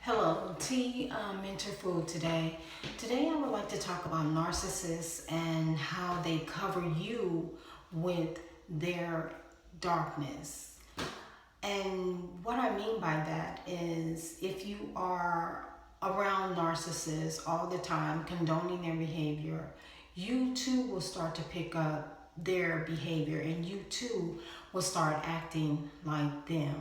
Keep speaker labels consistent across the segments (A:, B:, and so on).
A: Hello, Tea Mentor Food today. Today I would like to talk about narcissists and how they cover you with their darkness. And what I mean by that is if you are around narcissists all the time, condoning their behavior, you too will start to pick up their behavior and you too will start acting like them.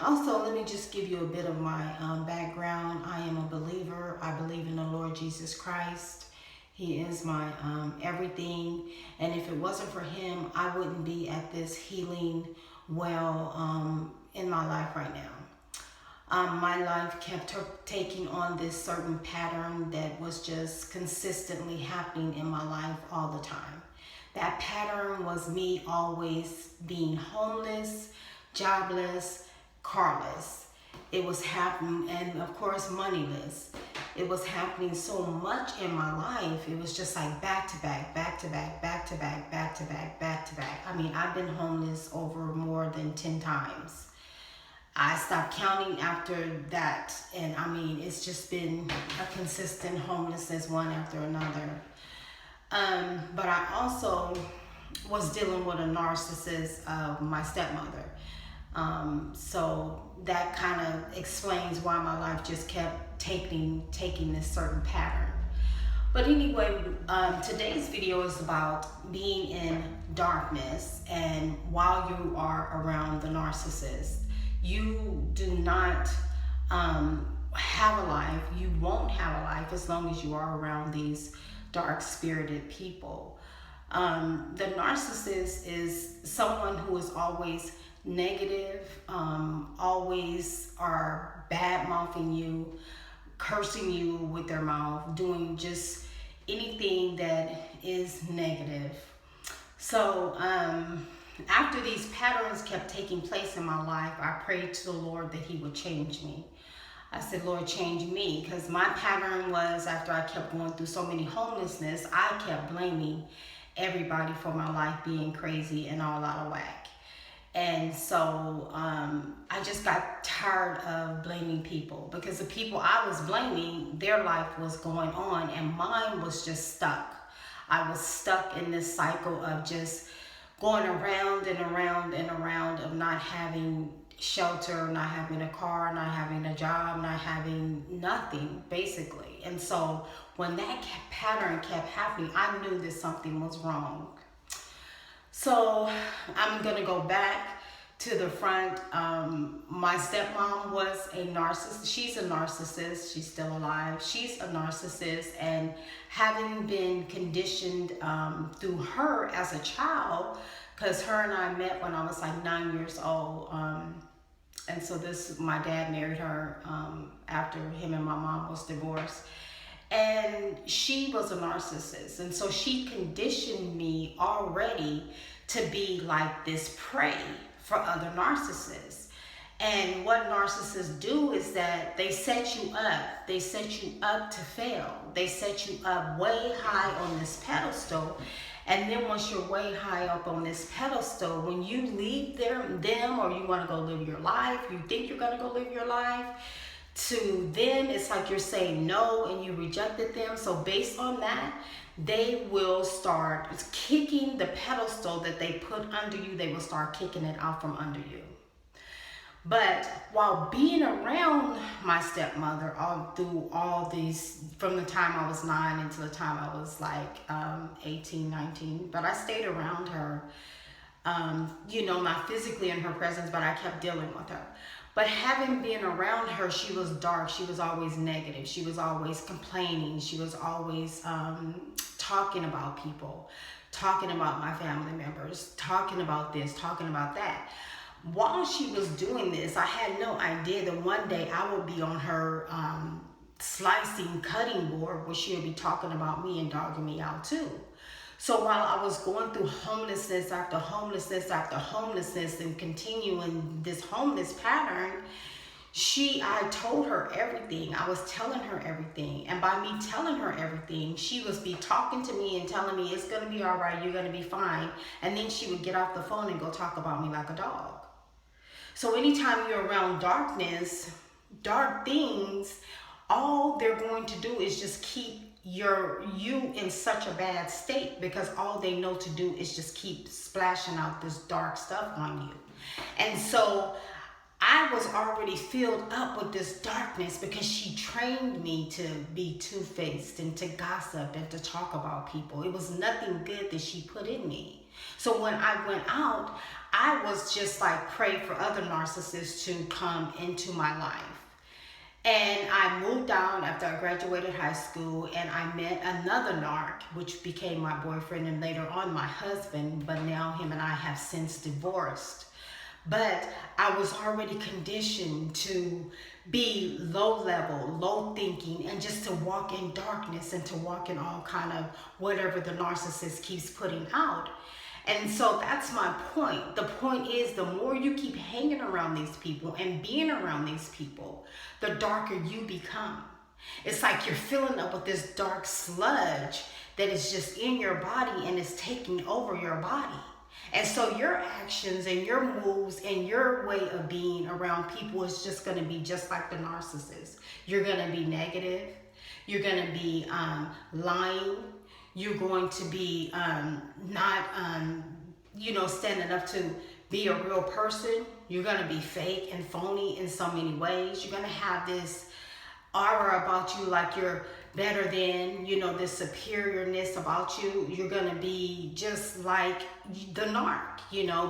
A: Also, let me just give you a bit of my background. I am a believer. I believe in the Lord Jesus Christ. He is my everything. And if it wasn't for him, I wouldn't be at this healing in my life right now. My life kept taking on this certain pattern that was just consistently happening in my life all the time. That pattern was me always being homeless, jobless, carless. It was happening, and of course, moneyless. It was happening so much in my life. It was just like back to back, back to back, back to back, back to back, back to back. I mean, I've been homeless over more than 10 times. I stopped counting after that, and I mean, it's just been a consistent homelessness one after another. But I also was dealing with a narcissist of my stepmother. So that kind of explains why my life just kept taking this certain pattern. But anyway, today's video is about being in darkness, and while you are around the narcissist, you do not have a life. You won't have a life as long as you are around these dark-spirited people. The narcissist is someone who is always negative, always are bad-mouthing you, cursing you with their mouth, doing just anything that is negative. So after these patterns kept taking place in my life, I prayed to the Lord that he would change me. I said, Lord, change me, because my pattern was, after I kept going through so many homelessness, I kept blaming everybody for my life being crazy and all out of whack. And so I just got tired of blaming people, because the people I was blaming, their life was going on and mine was just stuck. I was stuck in this cycle of just going around and around and around of not having shelter, not having a car, not having a job, not having nothing, basically. And so when that pattern kept happening, I knew that something was wrong. So I'm gonna go back to the front. My stepmom was a narcissist. She's a narcissist. She's still alive. She's a narcissist, and having been conditioned through her as a child, because her and I met when I was like 9 years old. And so my dad married her after him and my mom was divorced. And she was a narcissist. And so she conditioned me already to be like this prey for other narcissists. And what narcissists do is that they set you up. They set you up to fail. They set you up way high on this pedestal. And then once you're way high up on this pedestal, when you leave them or you want to go live your life, you think you're going to go live your life, to them, it's like you're saying no and you rejected them. So based on that, they will start kicking the pedestal that they put under you. They will start kicking it out from under you. But while being around my stepmother through all these, from the time I was 9 until the time I was like 18, 19, but I stayed around her, not physically in her presence, but I kept dealing with her. But having been around her, she was dark. She was always negative. She was always complaining. She was always talking about people, talking about my family members, talking about this, talking about that. While she was doing this, I had no idea that one day I would be on her slicing cutting board where she would be talking about me and dogging me out too. So while I was going through homelessness after homelessness after homelessness and continuing this homeless pattern, I told her everything. I was telling her everything. And by me telling her everything, she would be talking to me and telling me, it's going to be all right, you're going to be fine. And then she would get off the phone and go talk about me like a dog. So anytime you're around darkness, dark things, all they're going to do is just keep you in such a bad state, because all they know to do is just keep splashing out this dark stuff on you. And so I was already filled up with this darkness, because she trained me to be two-faced and to gossip and to talk about people. It was nothing good that she put in me. So when I went out, I was just like, pray for other narcissists to come into my life. And I moved down after I graduated high school, and I met another narc, which became my boyfriend and later on my husband, but now him and I have since divorced. But I was already conditioned to be low level, low thinking, and just to walk in darkness and to walk in all kind of whatever the narcissist keeps putting out. And so that's my point. The point is, the more you keep hanging around these people and being around these people, the darker you become. It's like you're filling up with this dark sludge that is just in your body and is taking over your body. And so your actions and your moves and your way of being around people is just going to be just like the narcissist. You're going to be negative. You're going to be lying. You're going to be not, standing up to be a real person. You're going to be fake and phony in so many ways. You're going to have this aura about you like you're better than, this superiorness about you. You're going to be just like the narc,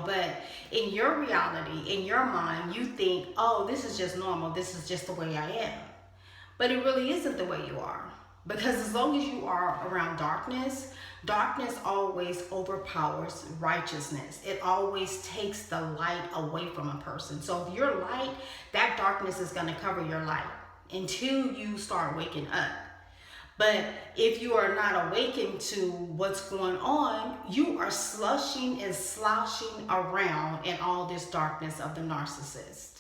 A: but in your reality, in your mind, you think, oh, this is just normal. This is just the way I am. But it really isn't the way you are. Because as long as you are around darkness, darkness always overpowers righteousness. It always takes the light away from a person. So if you're light, that darkness is going to cover your light until you start waking up. But if you are not awakened to what's going on, you are slushing and sloshing around in all this darkness of the narcissist.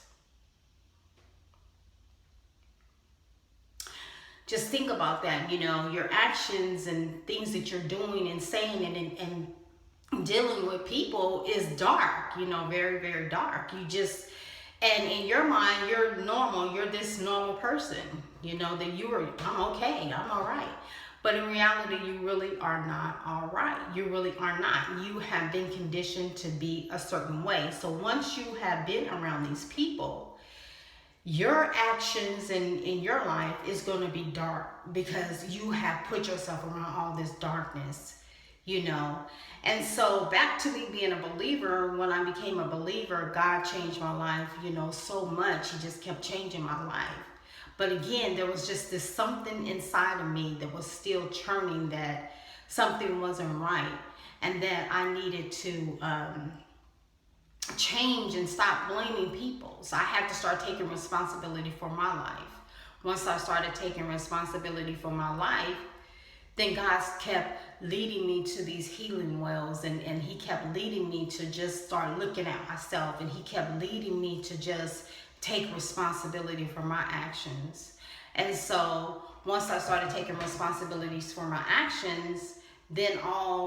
A: Just think about that, your actions and things that you're doing and saying and dealing with people is dark, very, very dark. And in your mind, you're normal. You're this normal person, that I'm okay, I'm all right. But in reality, you really are not all right. You really are not. You have been conditioned to be a certain way. So once you have been around these people, your actions in your life is going to be dark, because you have put yourself around all this darkness, And so back to me being a believer, when I became a believer, God changed my life, so much. He just kept changing my life. But again, there was just this something inside of me that was still churning, that something wasn't right, and that I needed to change and stop blaming people. So I had to start taking responsibility for my life. Once I started taking responsibility for my life, then God kept leading me to these healing wells, and he kept leading me to just start looking at myself, and he kept leading me to just take responsibility for my actions. And so once I started taking responsibilities for my actions, then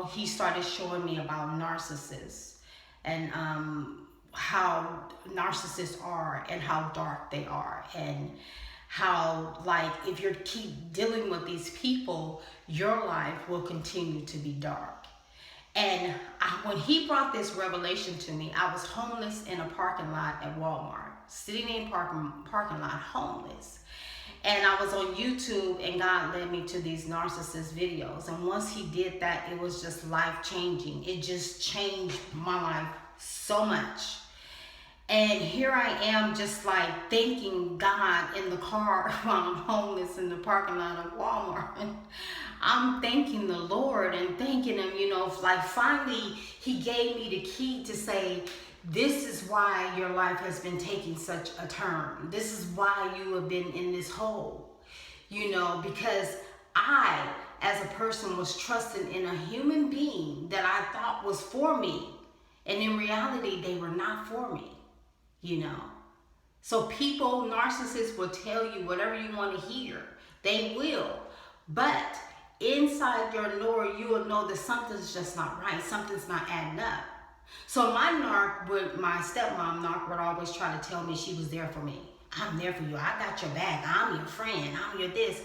A: he started showing me about narcissists. And how narcissists are, and how dark they are, and how, like, if you keep dealing with these people, your life will continue to be dark. And when he brought this revelation to me, I was homeless in a parking lot at Walmart, sitting in a parking lot homeless. And I was on YouTube, and God led me to these narcissist videos. And once he did that, it was just life-changing. It just changed my life so much. And here I am, just like thanking God in the car while I'm homeless in the parking lot of Walmart. I'm thanking the Lord and thanking him, like finally he gave me the key to say, this is why your life has been taking such a turn. This is why you have been in this hole, because I, as a person, was trusting in a human being that I thought was for me. And in reality, they were not for me, So narcissists will tell you whatever you want to hear. They will. But inside your knower, you will know that something's just not right. Something's not adding up. So my stepmom narc would always try to tell me she was there for me. I'm there for you. I got your back. I'm your friend. I'm your this.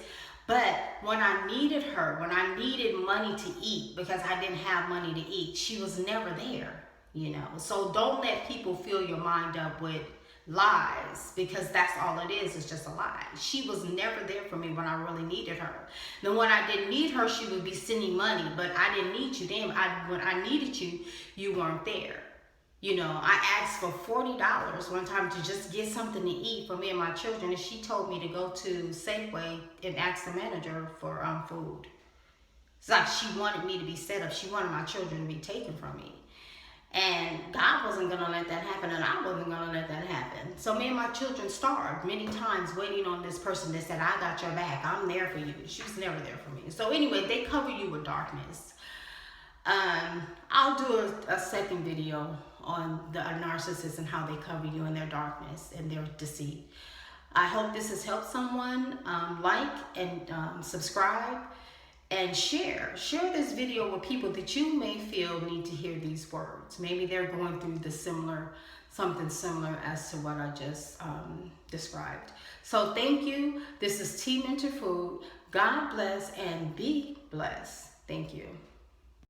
A: But when I needed her, when I needed money to eat, because I didn't have money to eat, she was never there, you know. So don't let people fill your mind up with lies, because that's all it is just a lie. She was never there for me when I really needed her. Then when I didn't need her, she would be sending money, but I didn't need you. Then when I needed you, you weren't there. You know, I asked for $40 one time to just get something to eat for me and my children, and she told me to go to Safeway and ask the manager for food. It's like she wanted me to be set up. She wanted my children to be taken from me. And God wasn't going to let that happen, and I wasn't going to let that happen. So me and my children starved many times waiting on this person that said, I got your back. I'm there for you. She was never there for me. So anyway, they cover you with darkness. I'll do a second video on the narcissist and how they cover you in their darkness and their deceit. I hope this has helped someone. Like and subscribe and share this video with people that you may feel need to hear these words. Maybe they're going through something similar as to what I just described. So thank you. This is T Mentor Food. God bless and be blessed. Thank you.